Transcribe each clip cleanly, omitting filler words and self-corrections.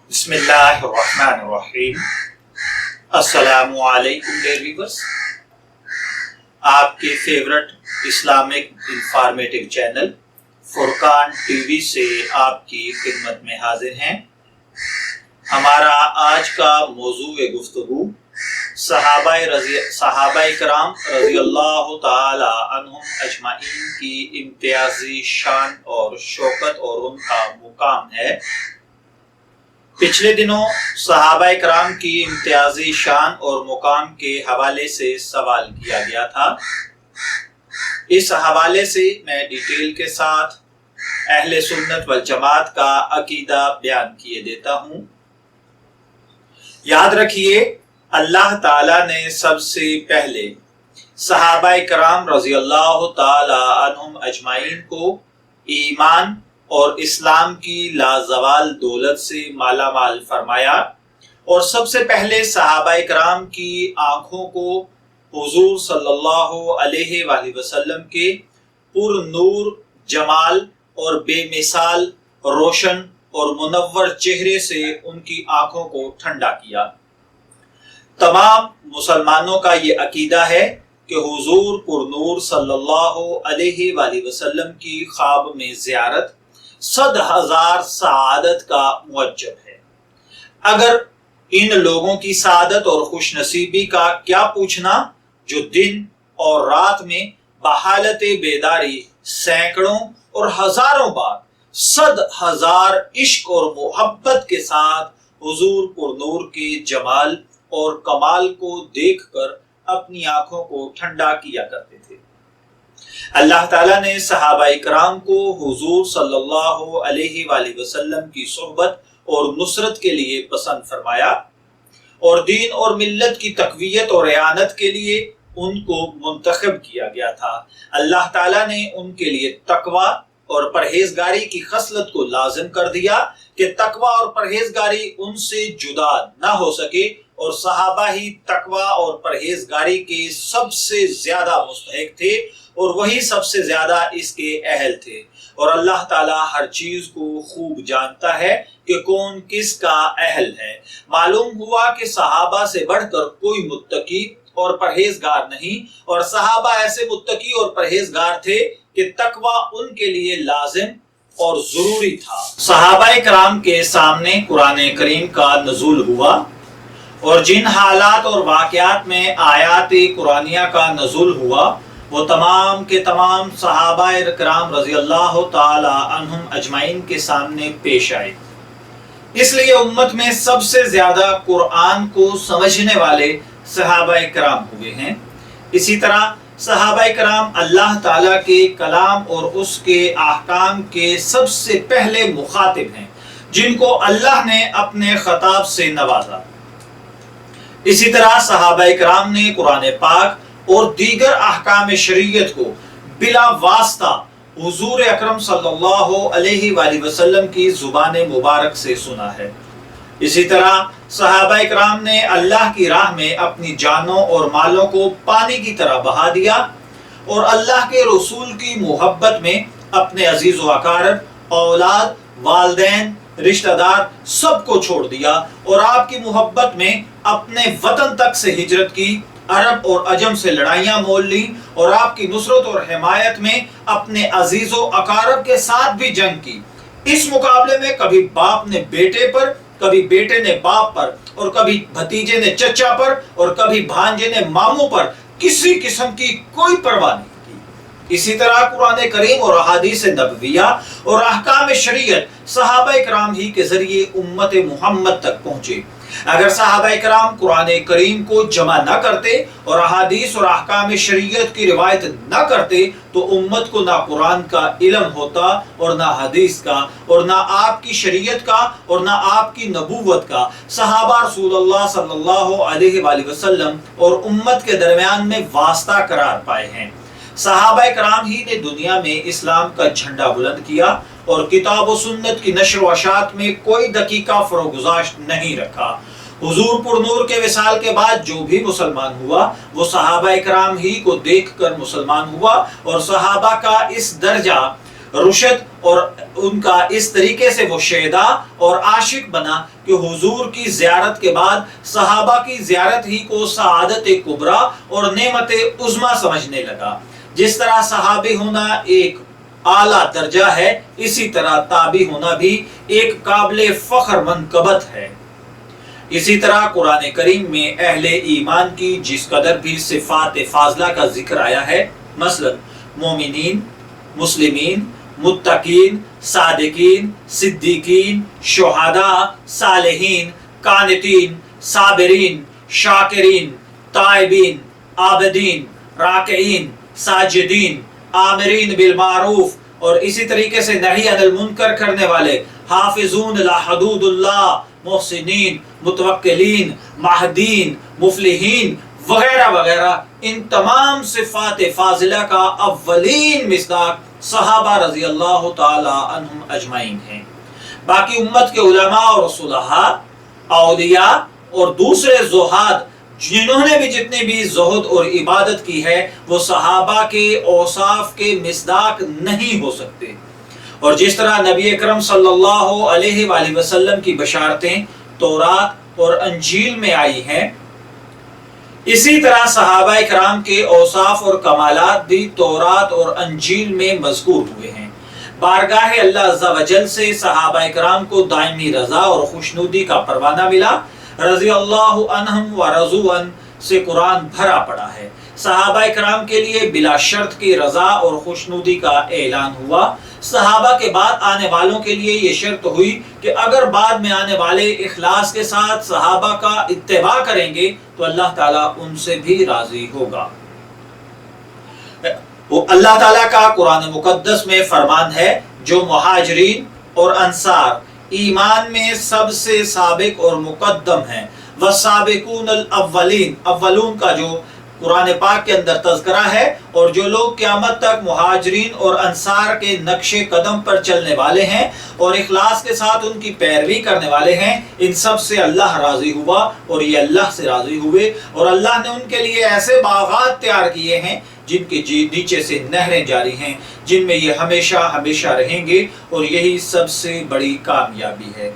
بسم اللہ الرحمن الرحیم۔ السلام علیکم ڈیئر ویورز، آپ کے فیورٹ اسلامک انفارمیٹیو چینل فرقان ٹی وی سے آپ کی خدمت میں حاضر ہیں۔ ہمارا آج کا موضوع گفتگو صحابہ کرام رضی اللہ تعالی عنہم اجمعین کی امتیازی شان اور شوکت اور ان کا مقام ہے۔ پچھلے دنوں صحابہ کرام کی امتیازی شان اور مقام کے حوالے سے سوال کیا گیا تھا۔ اس حوالے سے میں ڈیٹیل کے ساتھ اہل سنت والجماعت کا عقیدہ بیان کیے دیتا ہوں۔ یاد رکھیے، اللہ تعالیٰ نے سب سے پہلے صحابہ کرام رضی اللہ تعالی عنہم اجمعین کو ایمان اور اسلام کی لازوال دولت سے مالا مال فرمایا، اور سب سے پہلے صحابہ کرام کی آنکھوں کو حضور صلی اللہ علیہ وآلہ وسلم کے پر نور جمال اور بے مثال روشن اور منور چہرے سے ان کی آنکھوں کو ٹھنڈا کیا۔ تمام مسلمانوں کا یہ عقیدہ ہے کہ حضور پر نور صلی اللہ علیہ وآلہ وسلم کی خواب میں زیارت 100,000 سعادت کا موجب ہے۔ اگر ان لوگوں کی سعادت اور خوش نصیبی کا کیا پوچھنا جو دن اور رات میں بحالت بیداری سینکڑوں اور ہزاروں بار 100,000 عشق اور محبت کے ساتھ حضور پر نور کے جمال اور کمال کو دیکھ کر اپنی آنکھوں کو ٹھنڈا کیا کرتے تھے۔ اللہ تعالیٰ نے صحابہ کرام کو حضور صلی اللہ علیہ وآلہ وسلم کی صحبت اور نصرت کے لیے پسند فرمایا، اور دین اور ملت کی تقویت اور اعانت کے لیے ان کو منتخب کیا گیا تھا۔ اللہ تعالیٰ نے ان کے لیے تقوی اور پرہیزگاری کی خصلت کو لازم کر دیا کہ تقوی اور پرہیزگاری ان سے جدا نہ ہو سکے، اور صحابہ ہی تقوی اور پرہیزگاری کے سب سے زیادہ مستحق تھے، اور وہی سب سے زیادہ اس کے اہل تھے۔ اور اللہ تعالیٰ ہر چیز کو خوب جانتا ہے کہ کون کس کا اہل ہے۔ معلوم ہوا کہ صحابہ سے بڑھ کر کوئی متقی اور پرہیزگار نہیں، اور صحابہ ایسے متقی اور پرہیزگار تھے کہ تقوی ان کے لیے لازم اور ضروری تھا۔ صحابہ کرام کے سامنے قرآن کریم کا نزول ہوا، اور جن حالات اور واقعات میں آیات قرآنیہ کا نزول ہوا وہ تمام کے تمام صحابہ کرام رضی اللہ تعالی عنہم اجمعین کے سامنے پیش آئے۔ اس لیے امت میں سب سے زیادہ قرآن کو سمجھنے والے صحابہ کرام ہوئے ہیں۔ اسی طرح صحابہ کرام اللہ تعالیٰ کے کلام اور اس کے احکام کے سب سے پہلے مخاطب ہیں، جن کو اللہ نے اپنے خطاب سے نوازا۔ اسی طرح صحابہ کرام نے قرآن پاک اور دیگر احکام شریعت کو بلا واسطہ حضور اکرم صلی اللہ علیہ وآلہ وسلم کی زبان مبارک سے سنا ہے۔ اسی طرح صحابہ کرام نے اللہ کی راہ میں اپنی جانوں اور مالوں کو پانی کی طرح بہا دیا، اور اللہ کے رسول کی محبت میں اپنے عزیز و اقارب، اولاد، والدین، رشتہ دار سب کو چھوڑ دیا، اور آپ کی محبت میں اپنے وطن تک سے ہجرت کی، عرب اور عجم سے لڑائیاں مول لی، اور آپ کی نصرت اور حمایت میں اپنے عزیز و اقارب کے ساتھ بھی جنگ کی۔ اس مقابلے میں کبھی باپ نے بیٹے پر، کبھی بیٹے نے باپ پر، اور کبھی بھتیجے نے چچا پر، اور کبھی بھانجے نے ماموں پر کسی قسم کی کوئی پرواہ نہیں کی۔ اسی طرح قرآن کریم اور احادیث نبویہ اور احکام شریعت صحابہ کرام ہی کے ذریعے امت محمد تک پہنچے۔ اگر صحابہ کرام قرآن کریم کو جمع نہ کرتے اور احادیث اور احکام شریعت کی روایت نہ کرتے تو امت کو نہ قرآن کا علم ہوتا، اور نہ حدیث کا، اور نہ آپ کی شریعت کا، اور نہ آپ کی نبوت کا۔ صحابہ رسول اللہ صلی اللہ علیہ وآلہ وسلم اور امت کے درمیان میں واسطہ قرار پائے ہیں۔ صحابہ کرام ہی نے دنیا میں اسلام کا جھنڈا بلند کیا، اور کتاب و سنت کی نشر و اشاعت میں کوئی دقیقہ فروگزاشت نہیں رکھا۔ حضور پر نور کے وصال کے بعد جو بھی مسلمان ہوا وہ صحابہ کرام ہی کو دیکھ کر مسلمان ہوا، اور صحابہ کا اس درجہ رشد اور ان کا اس طریقے سے وہ شیدا اور عاشق بنا کہ حضور کی زیارت کے بعد صحابہ کی زیارت ہی کو سعادت کبریٰ اور نعمت عظمیٰ سمجھنے لگا۔ جس طرح صحابی ہونا ایک اعلیٰ درجہ ہے، اسی طرح تابعی ہونا بھی ایک قابل فخر منقبت ہے۔ اسی طرح قرآن کریم میں اہل ایمان کی جس قدر بھی صفات فاضلہ کا ذکر آیا ہے، مثلا مومنین، مسلمین، متقین، صادقین، صدیقین، شہداء، صالحین، قانتین، صابرین، شاکرین، تائبین، عابدین، راکعین، ساجدین، آمرین بالمعروف، اور اسی طریقے سے نہی عن المنکر کرنے والے، حافظون لی حدود اللہ، محسنین، متوکلین، مہدین، مفلحین وغیرہ وغیرہ، ان تمام صفات فاضلہ کا اولین مصداق صحابہ رضی اللہ تعالی عنہم اجمعین ہیں۔ باقی امت کے علماء اور صلحاء، اولیاء اور دوسرے زہاد جنہوں نے بھی جتنی بھی زہد اور عبادت کی ہے، وہ صحابہ کے اوصاف کے مصداق نہیں ہو سکتے۔ اور جس طرح نبی اکرم صلی اللہ علیہ وآلہ وسلم کی بشارتیں تورات اور انجیل میں آئی ہیں، اسی طرح صحابہ کرام کے اوصاف اور کمالات بھی تورات اور انجیل میں مذکور ہوئے ہیں۔ بارگاہ اللہ عز و جل سے صحابہ کرام کو دائمی رضا اور خوشنودی کا پروانہ ملا۔ رضی اللہ عنہم و رضوا عنہ سے قرآن بھرا پڑا ہے۔ صحابہ کرام کے لیے بلا شرط کی رضا اور خوشنودی کا اعلان ہوا۔ صحابہ کے بعد آنے والوں کے لیے یہ شرط ہوئی کہ اگر بعد میں آنے والے اخلاص کے ساتھ صحابہ کا اتباع کریں گے تو اللہ تعالیٰ ان سے بھی راضی ہوگا۔ اللہ تعالیٰ کا قرآن مقدس میں فرمان ہے، جو مہاجرین اور انصار ایمان میں سب سے سابق اور مقدم ہیں، والسابقون الاولین، اولون کا جو قرآن پاک کے اندر تذکرہ ہے، اور جو لوگ قیامت تک مہاجرین اور انصار کے نقش قدم پر چلنے والے ہیں اور اخلاص کے ساتھ ان کی پیروی کرنے والے ہیں، ان سب سے اللہ راضی ہوا اور یہ اللہ سے راضی ہوئے، اور اللہ نے ان کے لیے ایسے باغات تیار کیے ہیں جن کے نیچے سے نہریں جاری ہیں، جن میں یہ ہمیشہ ہمیشہ رہیں گے، اور یہی سب سے بڑی کامیابی ہے۔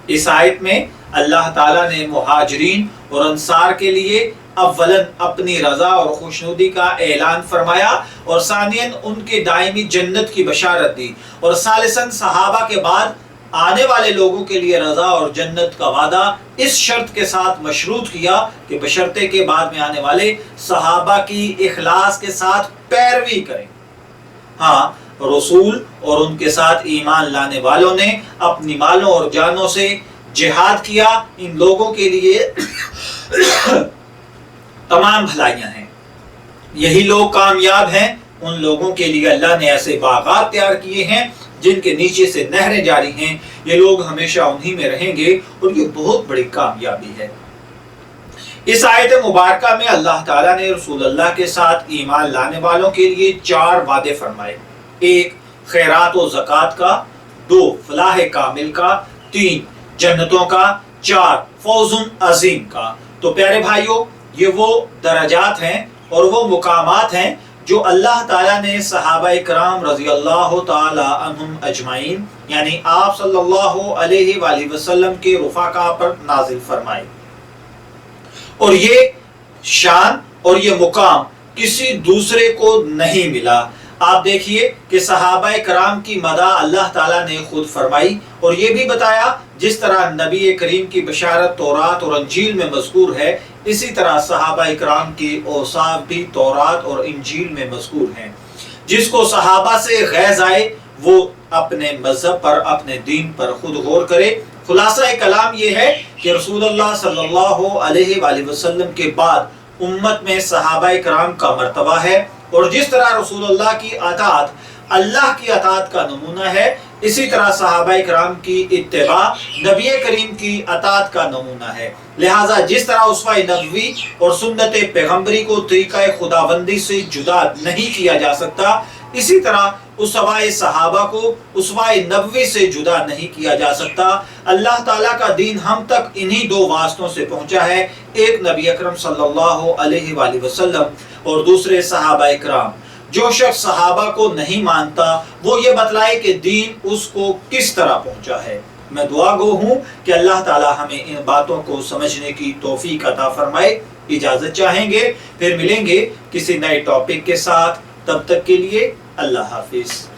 اس آیت میں اللہ تعالیٰ نے مہاجرین اور انصار کے لیے اولاً اپنی رضا اور خوشنودی کا اعلان فرمایا، اور ثانیاً ان کے دائمی جنت کی بشارت دی، اور ثالثاً صحابہ کے بعد آنے والے لوگوں کے لیے رضا اور جنت کا وعدہ اس شرط کے ساتھ مشروط کیا کہ بشرطے کے بعد میں آنے والے صحابہ کی اخلاص کے ساتھ پیروی کریں۔ ہاں، رسول اور ان کے ساتھ ایمان لانے والوں نے اپنی مالوں اور جانوں سے جہاد کیا، ان لوگوں کے لیے تمام بھلائیاں ہیں۔ یہی لوگ کامیاب ہیں، ان لوگوں کے لیے اللہ نے ایسے باغات تیار کیے ہیں جن کے نیچے سے نہریں جاری ہیں، یہ لوگ ہمیشہ انہی میں رہیں گے، اور یہ بہت بڑی کامیابی ہے۔ اس آیت مبارکہ میں اللہ تعالیٰ نے رسول اللہ کے ساتھ ایمان لانے والوں کے لیے 4 وعدے فرمائے: 1 خیرات و زکوٰۃ کا، 2 فلاح کامل کا، 3 جنتوں کا، 4 فوز عظیم کا۔ تو پیارے بھائیوں، یہ وہ درجات ہیں اور وہ مقامات ہیں جو اللہ تعالیٰ نے صحابہ کرام رضی اللہ تعالی عنہم اجمعین، یعنی آپ صلی اللہ علیہ وآلہ وسلم کے رفقا پر نازل فرمائے، اور یہ شان اور یہ مقام کسی دوسرے کو نہیں ملا۔ آپ دیکھیے کہ صحابہ کرام کی مدح اللہ تعالیٰ نے خود فرمائی، اور یہ بھی بتایا جس طرح نبی کریم کی بشارت تورات اور انجیل میں مذکور ہے، اسی طرح صحابہ کرام کی اوصاف بھی تورات اور انجیل میں مذکور ہیں۔ جس کو صحابہ سے غیظ آئے وہ اپنے مذہب پر، اپنے دین پر خود غور کرے۔ خلاصہ کلام یہ ہے کہ رسول اللہ صلی اللہ علیہ وآلہ وسلم کے بعد امت میں صحابہ کرام کا مرتبہ ہے، اور جس طرح رسول اللہ کی اطاعت اللہ کی اطاعت کا نمونہ ہے، اسی طرح صحابہ کرام کی اتباع نبی کریم کی اطاعت کا نمونہ ہے۔ لہٰذا جس طرح اسوہ نبوی اور سنت پیغمبری کو طریقہ خداوندی سے جدا نہیں کیا جا سکتا، اسی طرح اسوہ صحابہ کو اسوہ نبوی سے جدا نہیں کیا جا سکتا۔ اللہ تعالیٰ کا دین ہم تک انہی 2 واسطوں سے پہنچا ہے، ایک نبی اکرم صلی اللہ علیہ وآلہ وسلم اور دوسرے صحابہ کرام۔ جو شخص صحابہ کو نہیں مانتا وہ یہ بتلائے کہ دین اس کو کس طرح پہنچا ہے۔ میں دعا گو ہوں کہ اللہ تعالی ہمیں ان باتوں کو سمجھنے کی توفیق عطا فرمائے۔ اجازت چاہیں گے، پھر ملیں گے کسی نئے ٹاپک کے ساتھ، تب تک کے لیے اللہ حافظ۔